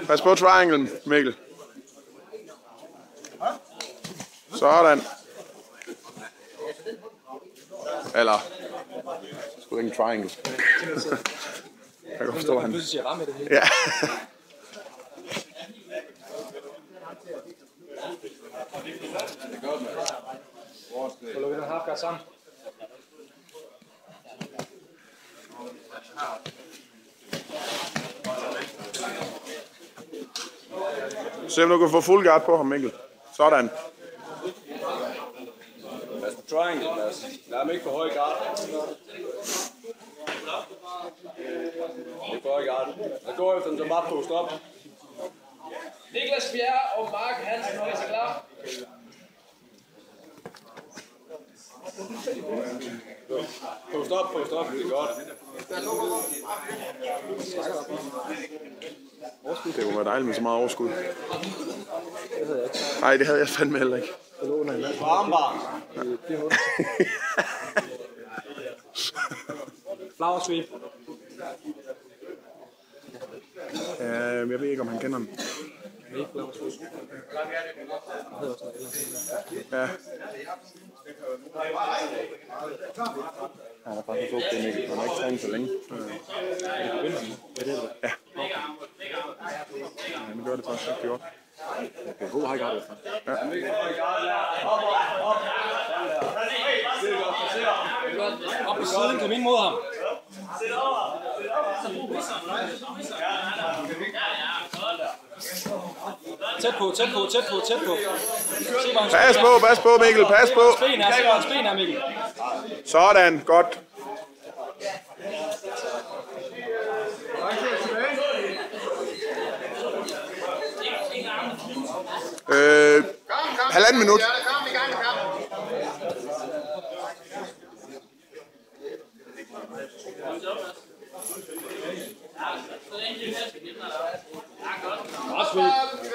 Pas på trianglen, Mikkel. Sådan. Eller sgu ikke en triangle. Jeg kan forstå, han... Ja. Så lukker den halfguard sammen. Se om du kan få full guard på ham, Mikkel. Sådan. Pas på triangle, Mads. Lad ham ikke for høj guard. Ikke for høj guard. Der går efter den, så bare post op. Niklas Bjerre og Mark Hansen holder sig klar. Post op, det er godt. Det kunne være dejligt med så meget overskud. Nej, det havde jeg fandme heller ikke. Armbar. Flower sweep. Jeg ved ikke, om han kender den. Ja. Han er faktisk så det, Mikkel. Han har ikke trænet så længe. Ja. Han gør det faktisk rigtig godt. Okay, god high guard. Ja. Op på siden, kom ind mod ham. Tæt på. Pas på, Mikkel, pas på. Sten her, Mikkel. Sådan, godt. Halvanden minut.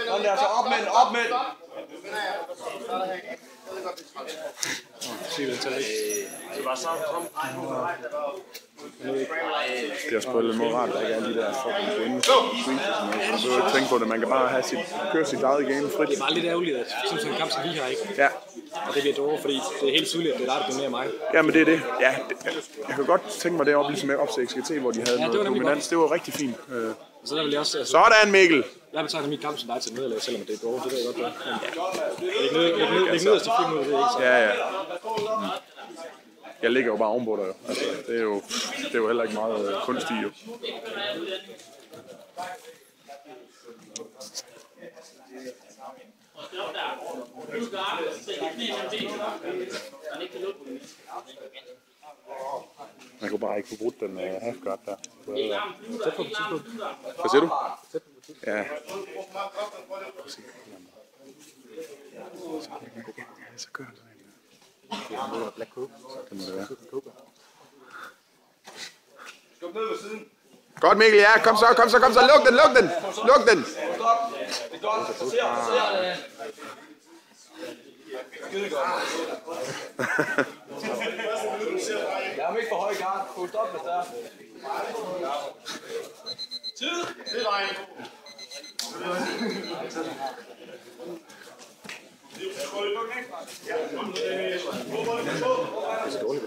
Sådan der, så op med. Det var så kom. Det er sgu lidt moralt, der ikke er de der fucking vinde. Man behøver ikke tænke på det, man kan bare køre sit eget game frit. Det er bare lidt ærgerligt, at sådan en kamp som vi har, ikke? Ja. Og det bliver dårligt, fordi det er helt tydeligt, at det er der, der bliver mere mig. Ja, men det er det. Ja, jeg kan godt tænke mig det op, ligesom med op til XGT, hvor de havde noget dominans. Det var rigtig fint. Så der vil jeg også... Sådan, Mikkel! Jeg betegner min kamp som dig til nederlag, selvom det er dårligt. Det ved jeg godt gøre. Læg nederst til 4 minutter, det er ikke så. Ja. Jeg ligger jo bare ovenpå dig jo. Altså, det er jo heller ikke meget kunst i jo. Man kunne bare ikke få brudt den halfguard der. Tæt på tidspunkt. Hvad siger du? Ja. Så gør han sådan en. Det er Black Coke. Det må det være. Skub ned ved siden. Godt, Mikkel, ja. Kom så. Luk den. Det er godt. Placer. Skide godt. Lad ham ikke for høj guard. Post op, hvis der er. Tid. Det er vejen. Det er så dårligt.